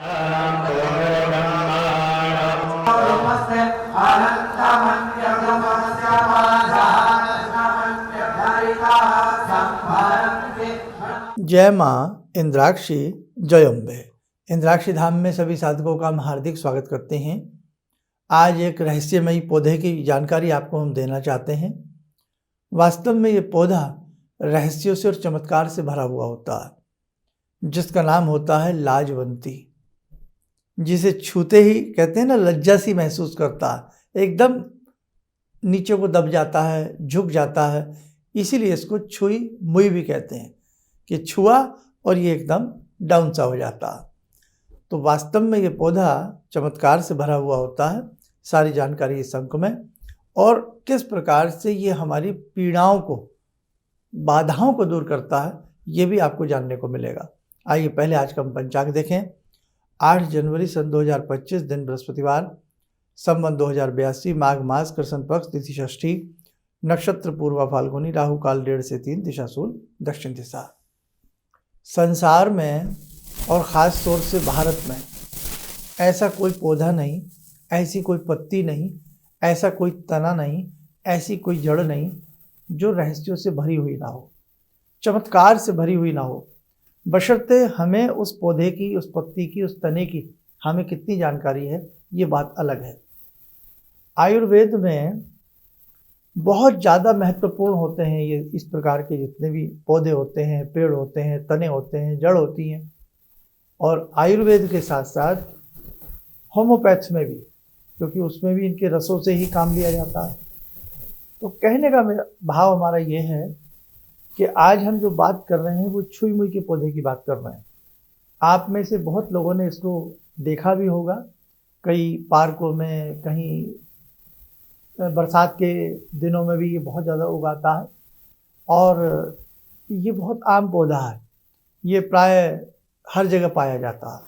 जय माँ इंद्राक्षी जयम्बे। इंद्राक्षी धाम में सभी साधकों का हम हार्दिक स्वागत करते हैं। आज एक रहस्यमयी पौधे की जानकारी आपको हम देना चाहते हैं। वास्तव में ये पौधा रहस्यों से और चमत्कार से भरा हुआ होता है, जिसका नाम होता है लाजवंती, जिसे छूते ही कहते हैं ना लज्जा सी महसूस करता है, एकदम नीचे को दब जाता है, झुक जाता है। इसीलिए इसको छुई मुई भी कहते हैं कि छुआ और ये एकदम डाउन सा हो जाता है। तो वास्तव में ये पौधा चमत्कार से भरा हुआ होता है। सारी जानकारी इस अंक में, और किस प्रकार से ये हमारी पीड़ाओं को, बाधाओं को दूर करता है, ये भी आपको जानने को मिलेगा। आइए पहले आज का हम पंचांग देखें। 8 जनवरी सन 2025, दिन बृहस्पतिवार, संवत 2082, माघ मास, कृष्ण पक्ष, तिथि षष्ठी, नक्षत्र पूर्वा फाल्गुनी, राहु काल 1:30 से 3, दिशा शूल दक्षिण दिशा। संसार में और ख़ास तौर से भारत में ऐसा कोई पौधा नहीं, ऐसी कोई पत्ती नहीं, ऐसा कोई तना नहीं, ऐसी कोई जड़ नहीं जो रहस्यों से भरी हुई ना हो, चमत्कार से भरी हुई ना हो। बशर्ते हमें उस पौधे की, उस पत्ती की, उस तने की हमें कितनी जानकारी है, ये बात अलग है। आयुर्वेद में बहुत ज़्यादा महत्वपूर्ण होते हैं ये इस प्रकार के जितने भी पौधे होते हैं, पेड़ होते हैं, तने होते हैं, जड़ होती हैं। और आयुर्वेद के साथ साथ होम्योपैथ्स में भी, क्योंकि उसमें भी इनके रसों से ही काम लिया जाता है। तो कहने का मेरा भाव हमारा ये है कि आज हम जो बात कर रहे हैं वो छुई मुई के पौधे की बात कर रहे हैं। आप में से बहुत लोगों ने इसको देखा भी होगा, कई पार्कों में, कहीं बरसात के दिनों में भी ये बहुत ज़्यादा उगाता है और ये बहुत आम पौधा है। ये प्राय हर जगह पाया जाता है।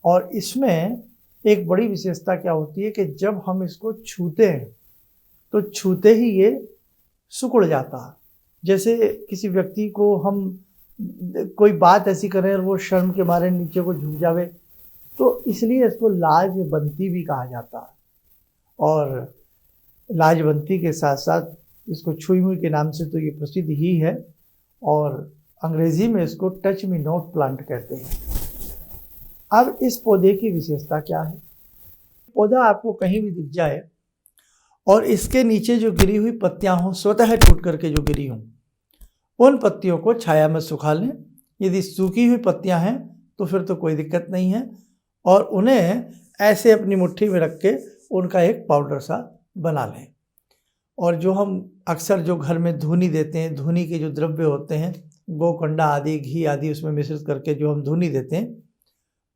और इसमें एक बड़ी विशेषता क्या होती है कि जब हम इसको छूते हैं तो छूते ही ये सिकुड़ जाता है। जैसे किसी व्यक्ति को हम कोई बात ऐसी करें और वो शर्म के मारे नीचे को झुक जावे, तो इसलिए इसको लाजवंती भी कहा जाता है। और लाजवंती के साथ साथ इसको छुई मुई के नाम से तो ये प्रसिद्ध ही है, और अंग्रेजी में इसको टच मी नॉट प्लांट कहते हैं। अब इस पौधे की विशेषता क्या है? पौधा आपको कहीं भी दिख जाए और इसके नीचे जो गिरी हुई पत्तियां हों, स्वतः टूट करके जो गिरी हों, उन पत्तियों को छाया में सुखा लें। यदि सूखी हुई पत्तियां हैं तो फिर तो कोई दिक्कत नहीं है, और उन्हें ऐसे अपनी मुट्ठी में रख के उनका एक पाउडर सा बना लें। और जो हम अक्सर जो घर में धूनी देते हैं, धूनी के जो द्रव्य होते हैं, गोकंडा आदि, घी आदि उसमें मिश्रित करके जो हम धूनी देते हैं,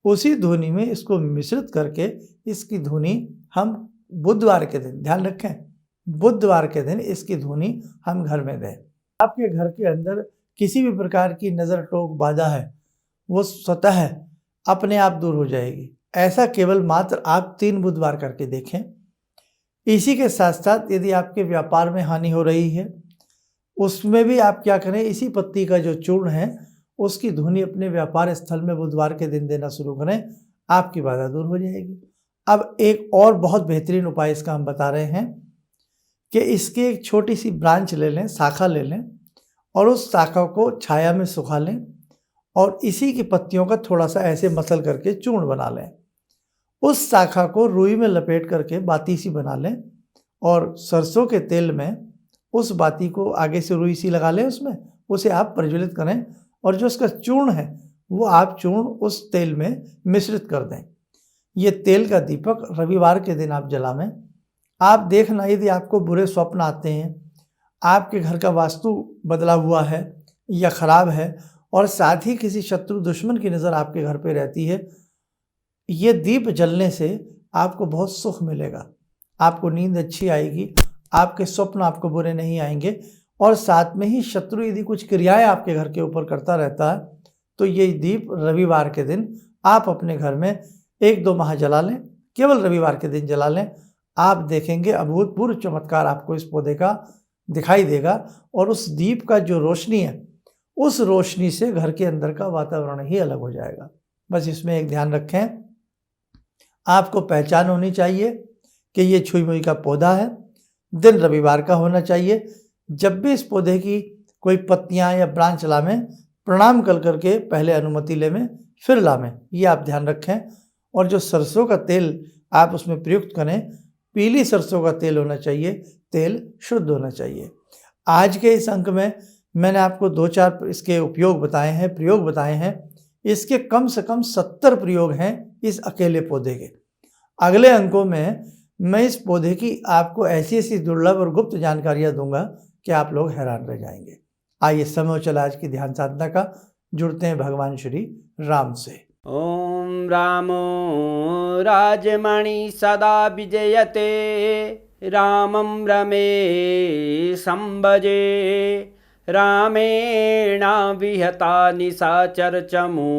उसी धूनी में इसको मिश्रित करके इसकी धूनी हम बुधवार के दिन, ध्यान रखें, बुधवार के दिन इसकी धूनी हम घर में दें। आपके घर के अंदर किसी भी प्रकार की नज़र टोक बाधा है, वो स्वतः अपने आप दूर हो जाएगी। ऐसा केवल मात्र आप 3 बुधवार करके देखें। इसी के साथ साथ यदि आपके व्यापार में हानि हो रही है, उसमें भी आप क्या करें, इसी पत्ती का जो चूर्ण है उसकी धुनी अपने व्यापार स्थल में बुधवार के दिन देना शुरू करें, आपकी बाधा दूर हो जाएगी। अब एक और बहुत बेहतरीन उपाय इसका हम बता रहे हैं कि इसकी एक छोटी सी ब्रांच ले लें, शाखा ले लें, और उस शाखा को छाया में सुखा लें, और इसी की पत्तियों का थोड़ा सा ऐसे मसल करके चूर्ण बना लें। उस शाखा को रुई में लपेट करके बाती सी बना लें, और सरसों के तेल में उस बाती को आगे से रुई सी लगा लें, उसमें उसे आप प्रज्वलित करें, और जो उसका चूर्ण है वो आप चूर्ण उस तेल में मिश्रित कर दें। ये तेल का दीपक रविवार के दिन आप जलावें। आप देखना, यदि आपको बुरे स्वप्न आते हैं, आपके घर का वास्तु बदला हुआ है या ख़राब है, और साथ ही किसी शत्रु दुश्मन की नज़र आपके घर पे रहती है, ये दीप जलने से आपको बहुत सुख मिलेगा, आपको नींद अच्छी आएगी, आपके स्वप्न आपको बुरे नहीं आएंगे। और साथ में ही शत्रु यदि कुछ क्रियाएं आपके घर के ऊपर करता रहता है, तो ये दीप रविवार के दिन आप अपने घर में 1-2 माह जला लें, केवल रविवार के दिन जला लें। आप देखेंगे अभूतपूर्व चमत्कार आपको इस पौधे का दिखाई देगा, और उस दीप का जो रोशनी है, उस रोशनी से घर के अंदर का वातावरण ही अलग हो जाएगा। बस इसमें एक ध्यान रखें, आपको पहचान होनी चाहिए कि ये छुई मुई का पौधा है, दिन रविवार का होना चाहिए। जब भी इस पौधे की कोई पत्तियां या ब्रांच लावें, प्रणाम कर करके पहले अनुमति लेवें, फिर लावें, ये आप ध्यान रखें। और जो सरसों का तेल आप उसमें प्रयुक्त करें, पीली सरसों का तेल होना चाहिए, तेल शुद्ध होना चाहिए। आज के इस अंक में मैंने आपको 2-4 इसके उपयोग बताए हैं, प्रयोग बताए हैं। इसके कम से कम 70 प्रयोग हैं इस अकेले पौधे के। अगले अंकों में मैं इस पौधे की आपको ऐसी ऐसी दुर्लभ और गुप्त जानकारियां दूंगा कि आप लोग हैरान रह जाएंगे। आइए समय चला आज की ध्यान साधना का, जुड़ते हैं भगवान श्री राम से। ओम रामो राजमणि सदा विजयते, रामं रमे संभजे, रामेण विहता निशाचरचमू,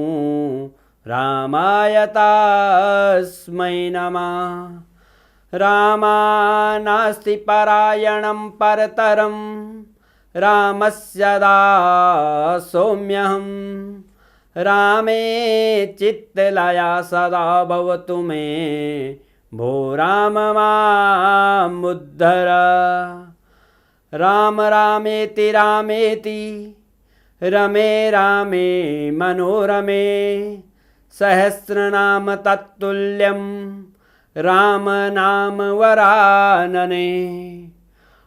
रामाय तस्मै नमः। रामानास्ति परायणं परतरं, रामस्य दासोऽम्यहम्। रामे चित्तलया सदा भवतु मे, भो राम मामुद्धर। राम रामेति रामेति, रमे रामे मनोरमे, सहस्रनाम तत्तुल्यं, राम नाम वरानने।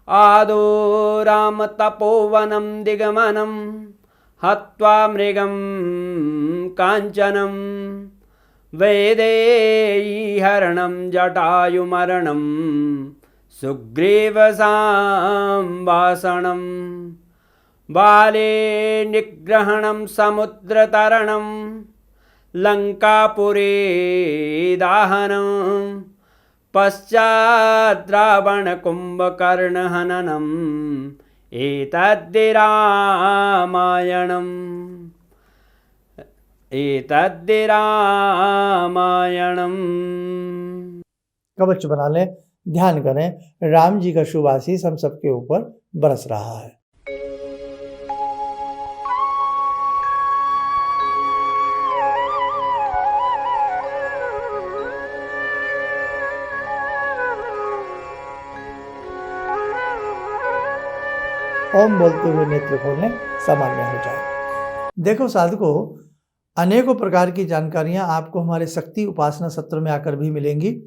आदो राम तपोवनं दिगमनं, हत्वा मृगं काञ्चनं, वैदेहीहरणं जटायुमरणं, सुग्रीवसंभाषणं, बाले निग्रहणं समुद्रतरणं, लङ्कापुरे दाहनं, पश्चात् रावणकुम्भकर्णहननं, एतद्धि रामायणम्, एतद्धि रामायणम्। कवच बना लें, ध्यान करें, राम जी का शुभ आशीष हम सबके ऊपर बरस रहा है। ओम बोलते हुए नेत्र खोलें, सामान्य हो जाए। देखो साधकों, अनेकों प्रकार की जानकारियां आपको हमारे शक्ति उपासना सत्र में आकर भी मिलेंगी,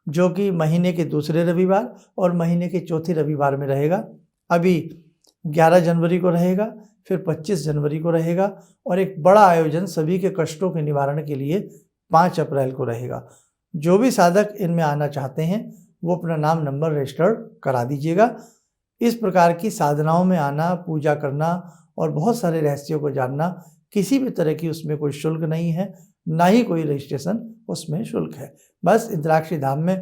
जो कि महीने के दूसरे रविवार और महीने के चौथे रविवार में रहेगा। अभी 11 जनवरी को रहेगा, फिर 25 जनवरी को रहेगा, और एक बड़ा आयोजन सभी के कष्टों के निवारण के लिए 5 अप्रैल को रहेगा। जो भी साधक इनमें आना चाहते हैं वो अपना नाम नंबर रजिस्टर्ड करा दीजिएगा। इस प्रकार की साधनाओं में आना, पूजा करना और बहुत सारे रहस्यों को जानना, किसी भी तरह की उसमें कोई शुल्क नहीं है, ना ही कोई रजिस्ट्रेशन उसमें शुल्क है। बस इंद्राक्षी धाम में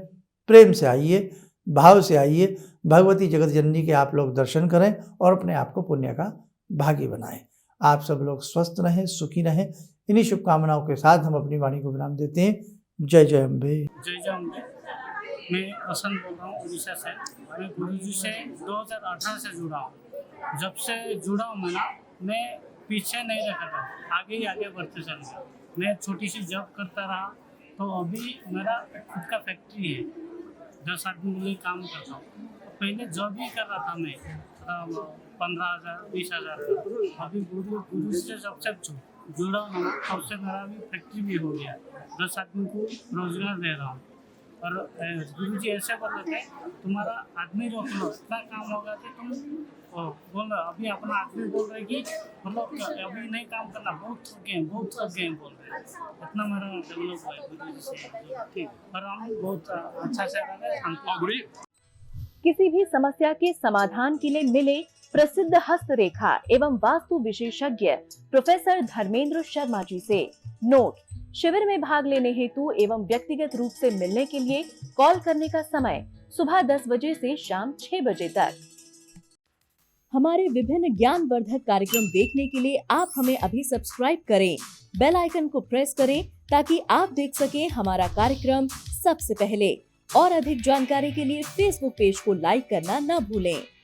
प्रेम से आइए, भाव से आइए, भगवती जगत जननी के आप लोग दर्शन करें और अपने आप को पुण्य का भागी बनाएं। आप सब लोग स्वस्थ रहें, सुखी रहें। इन्हीं शुभकामनाओं के साथ हम अपनी वाणी को विराम देते हैं। जय जय अम्बे। जय जय अम्बे। मैं वसंत बोल रहा हूँ उड़ीसा से। मैं गुरुजी से 2018 से जुड़ा हूँ। जब से जुड़ा हूँ मैं पीछे नहीं रखा था, आगे ही आगे बढ़ते चल गया। मैं छोटी सी जॉब करता रहा, तो अभी मेरा खुद का फैक्ट्री है, 10 आदमी के लिए काम करता हूँ। पहले जॉब ही कर रहा था मैं 15,000 20,000 का। अभी गुरु से जब से जुड़ा हूँ तब से मेरा भी फैक्ट्री भी हो गया, 10 आदमी को रोजगार दे रहा हूँ। और गुरु जी ऐसे बोल रहे थे, तुम्हारा आदमी रोक लो, इतना काम होगा कि तुम बोल रहे। अभी अपना आदमी बोल रहे कि मतलब अभी नहीं काम करना, बहुत थक गए बोल रहे। इतना मेरा डेवलप हुआ है गुरु जी से। ठीक, और हम बहुत अच्छा से रहे। किसी भी समस्या के समाधान के लिए मिले प्रसिद्ध हस्तरेखा एवं वास्तु विशेषज्ञ प्रोफेसर धर्मेंद्र शर्मा जी से। नोट: शिविर में भाग लेने हेतु एवं व्यक्तिगत रूप से मिलने के लिए कॉल करने का समय सुबह 10 बजे से शाम 6 बजे तक। हमारे विभिन्न ज्ञानवर्धक कार्यक्रम देखने के लिए आप हमें अभी सब्सक्राइब करें, बेल आइकन को प्रेस करें ताकि आप देख सकें हमारा कार्यक्रम सबसे पहले। और अधिक जानकारी के लिए फेसबुक पेज को लाइक करना न भूलें।